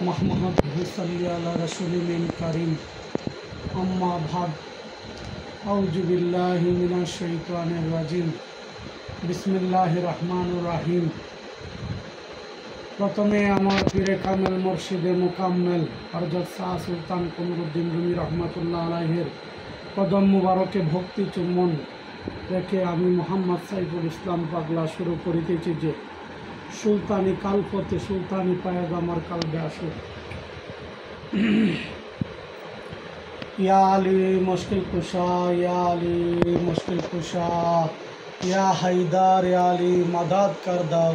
मोहम्मद सल्ली अला रसूलिल करीम अम्मा बाद औज़ु बिल्लाहि मिनश शैतानिर रजीम बिस्मिल्लाहिर रहमानिर रहीम। प्रथमे आमार पीरे कामेल मुर्शिदे मुकाम्मेल हजरत शाह सुल्तान कमरुद्दीन रूमी रहमतुल्लाह आलैहिर कदम मुबारके भक्ति चुम्बन रेखे आमी मोहम्मद साइफुल इस्लाम पागला शुरू करितेछि जे सुल्तानी कालपथे सुल्तानी पायगामार कालबे आसुक। या अली मुश्किल कुशा, या अली मुश्किल कुशा, या हैदर, या अली मदद कर दो,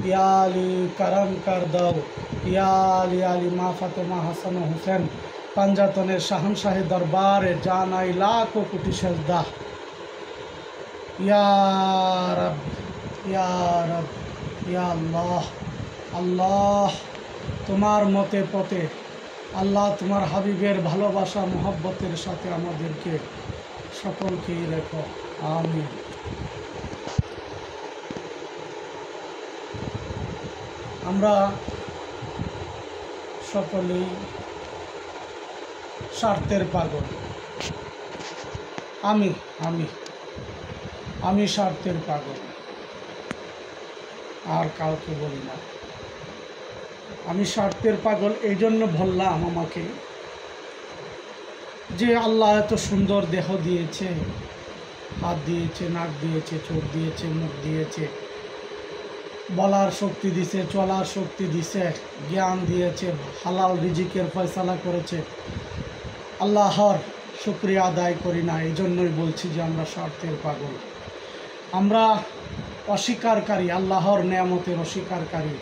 या अली करम कर दो, या अली अली मा फातेमा हसन हुसैन पांजातनेर शाहनशाही दरबारे जानाई लाखो कोटी सेजदा। या रब या रब या अल्लाह अल्लाह तुम्हार मते पथे अल्लाह तुम्हार हाबिबेर भालोबासा मोहब्बतेर साथे आमादेरके सकलकेई रेखो आमीन। आमरा सकलेई स्वार्थेर पागल। आमी आमी आमी स्वार्थेर पागल আর কাউকে বলি না। আমি স্বার্থের পাগল এই জন্য বললাম আমাকে যে আল্লাহ এত সুন্দর দেহ দিয়েছে, হাত দিয়েছে, নাক দিয়েছে, চোখ দিয়েছে, মুখ দিয়েছে, বলার শক্তি দিয়েছে, চলার শক্তি দিয়েছে, জ্ঞান দিয়েছে, হালাল রিজিকের ফয়সালা করেছে। আল্লাহর শুকরিয়া আদায় করি না, এই জন্যই বলছি যে আমরা স্বার্থের পাগল। আমরা অস্বীকারী, আল্লাহর নেয়ামতের অস্বীকারী।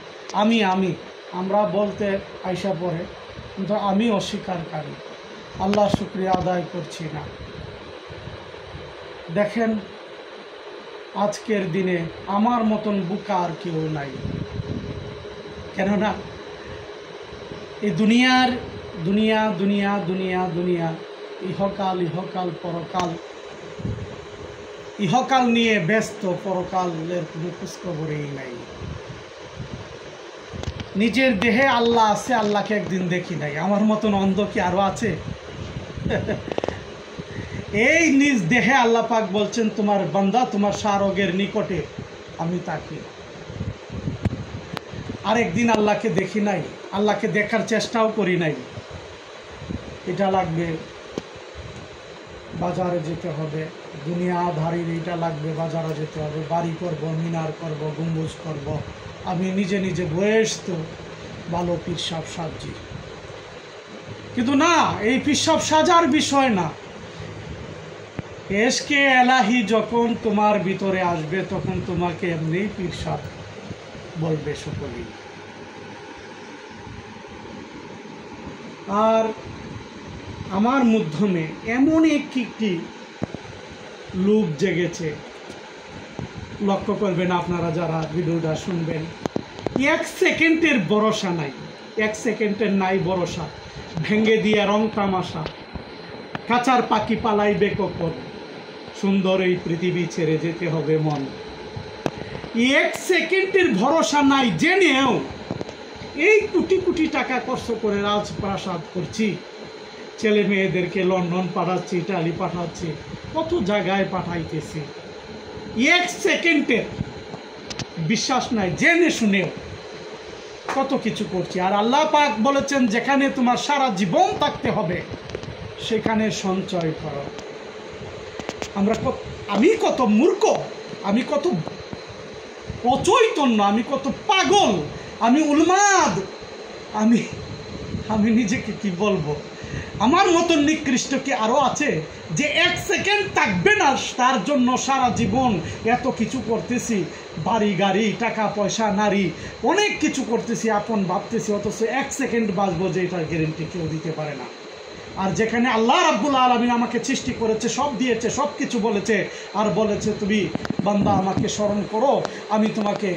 আমি আমরা বলতে আইসা পড়ে, কিন্তু আমি অস্বীকারী, আল্লাহ শুকরিয়া আদায় করছি না। দেখেন আজকের দিনে আমার মতন বোকা আর কেউ নাই। কেননা এই দুনিয়ার দুনিয়া দুনিয়া দুনিয়া দুনিয়া ইহকাল ইহকাল পরকাল, ইহকাল নিয়ে ব্যস্ত, পরকালের কোনো খোঁজখবরই নাই। নিজের দেহে আল্লাহ আছে, আল্লাহকে একদিন দেখি নাই। আমার মতন অন্ধ কি আরো আছে? এই নিজ দেহে আল্লাহ পাক বলছেন তোমার বান্দা তোমার শারগের নিকটে আমি তাকি। আরেকদিন আল্লাহকে দেখি নাই, আল্লাহকে দেখার চেষ্টাও করি নাই। এটা লাগবে বাজারে যেতে হবে, দুনিয়াধারীর এটা লাগবে বাজারে যেতে হবে, বাড়ি করব, মিনার করব, গম্বুজ করব। আমি নিজে নিজে বয়স্ত ভালো পিসাব সাজি, কিন্তু না, এই পিসাব সাজার বিষয় না। এশকে এলাহি যখন তোমার ভিতরে আসবে তখন তোমাকে এমনি পিসাব বলবে সকলেই। আর আমার মাধ্যমে এমন একটি লোভ জেগেছে, লক্ষ্য করবেন আপনারা যারা ভিডিওটা শুনবেন। এক সেকেন্ডের ভরসা নাই, এক সেকেন্ডের নাই ভরসা। ভেঙে দিয়ে রং তামাশা, কাঁচার পাখি পালাইবে কখন, সুন্দর এই পৃথিবী ছেড়ে যেতে হবে মন। এক সেকেন্ডের ভরসা নাই জেনেও এই কোটি কোটি টাকা খরচ করে রাজপ্রাসাদ করছি, ছেলে মেয়েদেরকে লন্ডন পাঠাচ্ছি, ইটালি পাঠাচ্ছি, কত জায়গায় পাঠাইতেছি। এক সেকেন্ডের বিশ্বাস নাই, জেনে শুনেও কত কিছু করছি। আর আল্লাহ পাক বলেছেন যেখানে তোমার সারা জীবন থাকতে হবে সেখানে সঞ্চয় করো। আমি কত মূর্খ, আমি কত অচৈতন্য, আমি কত পাগল, আমি উন্মাদ, আমি নিজেকে কি বলবো? আমার মতন নিকৃষ্ট কি আরো আছে যে এক সেকেন্ড থাকবে না তার জন্য সারা জীবন এত কিছু করতেছি, বাড়ি গাড়ি টাকা পয়সা নারী অনেক কিছু করতেছি, আপন ভাবতেছি, অথচ এক সেকেন্ড বাঁচবো যে এটার গ্যারেন্টি কেউ দিতে পারে না। আর যেখানে আল্লাহ রাব্বুল আলামিন আমাকে সৃষ্টি করেছে, সব দিয়েছে, সব কিছু বলেছে, আর বলেছে তুমি বান্দা আমাকে স্মরণ করো, আমি তোমাকে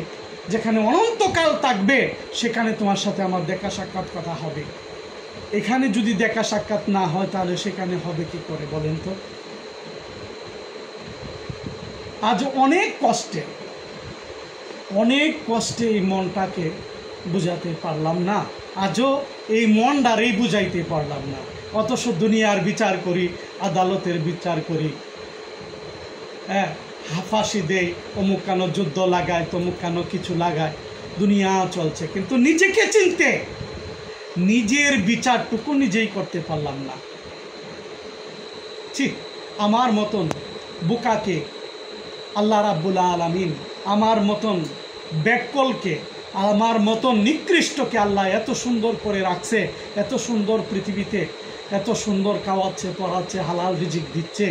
যেখানে অনন্তকাল থাকবে সেখানে তোমার সাথে আমার দেখা সাক্ষাৎ কথা হবে। এখানে যদি দেখা সাক্ষাৎ না হয় তাহলে সেখানে হবে কি করে বলেন তো? আজ অনেক কষ্টে এই মনটাকে বুঝাতে পারলাম না। আজও এই মনটারেই বুঝাইতে পারলাম না। অথচ দুনিয়ার বিচার করি, আদালতের বিচার করি, হ্যাঁ, ফাঁসি দেয়, অমুক কেন যুদ্ধ লাগায়, তমুক কেন কিছু লাগায়, দুনিয়া চলছে, কিন্তু নিজেকে চিনতে নিজের বিচারটুকু নিজেই করতে পারলাম না। ঠিক আমার মতন বোকাকে আল্লাহ রাব্বুল আলামিন, আমার মতন ব্যাককলকে, আমার মতন নিকৃষ্টকে আল্লাহ এত সুন্দর করে রাখছে, এত সুন্দর পৃথিবীতে, এত সুন্দর খাওয়াচ্ছে, পড়াচ্ছে, হালাল রিজিক দিচ্ছে।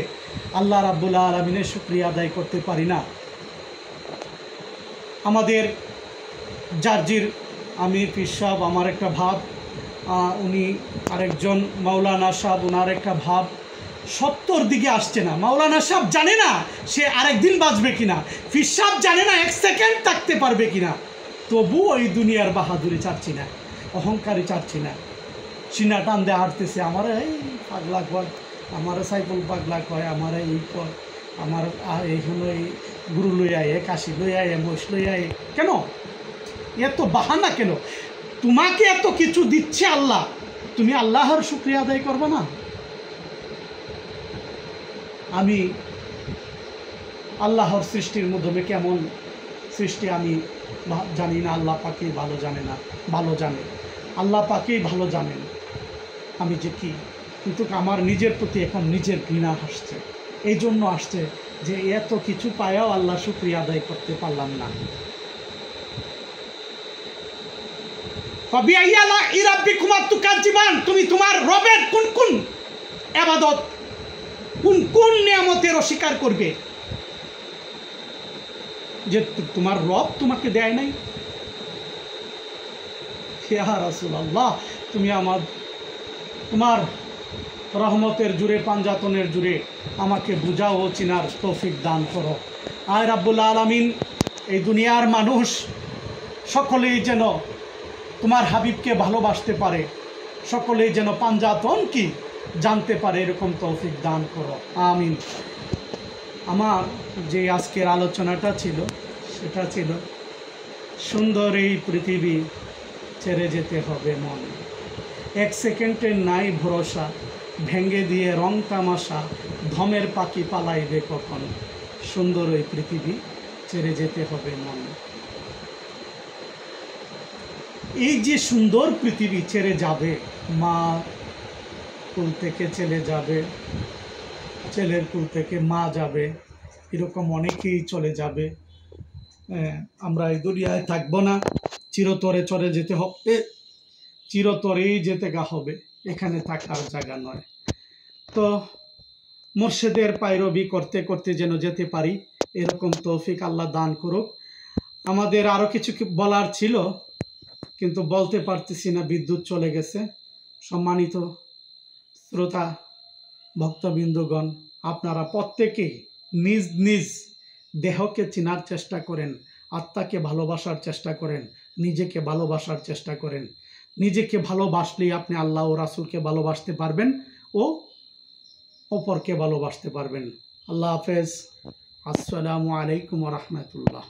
আল্লাহ রাব্বুল আলামিনের শুকরিয়া আদায় করতে পারি না। আমাদের জার্জির আমির পীর সাহেব আমার একটা ভাব, উনি আরেকজন মাওলানা সাহেব ওনার একটা ভাব, 70 দিকে আসছে না। মাওলানা সাহেব জানে না সে আরেকদিন বাঁচবে কিনা, পীর সাহেব জানে না 1 সেকেন্ড থাকতে পারবে কিনা, তবু ওই দুনিয়ার বাহাদুরি চাচ্ছি না, অহংকারী চাচ্ছি না। সিনা টান দিয়ে হাঁটতেছে, আমার এই পাগলা কয়, আমার সাইকেল পাগলা কয়, আমার এই কয়, আমার এইখানে এই গুরু লই আয়ে, কাশি লই আয়ে, মহিষ লই আয়ে, কেন এত বাহানা কেন? তোমাকে এত কিছু দিচ্ছে আল্লাহ, তুমি আল্লাহর শুকরিয়া আদায় করবে না? আমি আল্লাহর সৃষ্টির মাধ্যমে কেমন সৃষ্টি আমি জানি না, আল্লাহ পাকেই ভালো জানে, না ভালো জানে, আল্লাহ পাকেই ভালো জানেন আমি যে কি। কিন্তু আমার নিজের প্রতি এখন নিজের ঘৃণা আসছে, এই জন্য আসছে যে এত কিছু পায়াও আল্লাহ শুকরিয়া আদায় করতে পারলাম না। তুমি তোমার রবের কোন কোন ইবাদত, কোন কোন নিয়ামতের অস্বীকার করবে যে তোমার রব তোমাকে দেয় নাই? ইয়া রাসূলুল্লাহ, তুমি তোমার রহমতের জুড়ে, পাঞ্জাতনের জুড়ে আমাকে বুঝাও ও চিনার তৌফিক দান করো। আয় রাব্বুল আলামিন, এই দুনিয়ার মানুষ সকলেই যেন তোমার হাবিবকে ভালোবাসতে পারে, সকলেই যেন পাঞ্জাতন কি জানতে পারে, এরকম তৌফিক দান করো, আমিন। আমার যে আজকের আলোচনাটা ছিল সেটা ছিল সুন্দর এই পৃথিবী ছেড়ে যেতে হবে মন, 1 সেকেন্ডের নাই ভরসা, ভেঙ্গে দিয়ে রং তামাশা, ধমের পাখি পালাইবে কখন, সুন্দর এই পৃথিবী ছেড়ে যেতে হবে মন। এই যে সুন্দর পৃথিবী ছেড়ে যাবে, মা কুল থেকে ছেলে যাবে, ছেলের কুল থেকে মা যাবে, এরকম অনেকেই চলে যাবে। আমরা এই দুনিয়ায় থাকবো না, চিরতরে চলে যেতে হবে, চিরতরেই যেতে গা হবে, এখানে থাকার জায়গা নয়। তো মুর্শিদের পায়রবি করতে করতে যেন যেতে পারি, এরকম তৌফিক আল্লাহ দান করুক। আমাদের আরও কিছু বলার ছিল কিন্তু বলতে পারতেছি না, বিদ্যুৎ চলে গেছে। সম্মানিত শ্রোতা ভক্তবৃন্দগণ, আপনারা প্রত্যেকেই নিজ নিজ দেহকে চেনার চেষ্টা করেন, আত্মাকে ভালোবাসার চেষ্টা করেন, নিজেকে ভালোবাসার চেষ্টা করেন। নিজেকে ভালোবাসলেই আপনি আল্লাহ ও রাসূলকে ভালোবাসতে পারবেন ও অপরকে ভালোবাসতে পারবেন। আল্লাহ হাফেজ। আসসালামু আলাইকুম ওয়া রাহমাতুল্লাহ।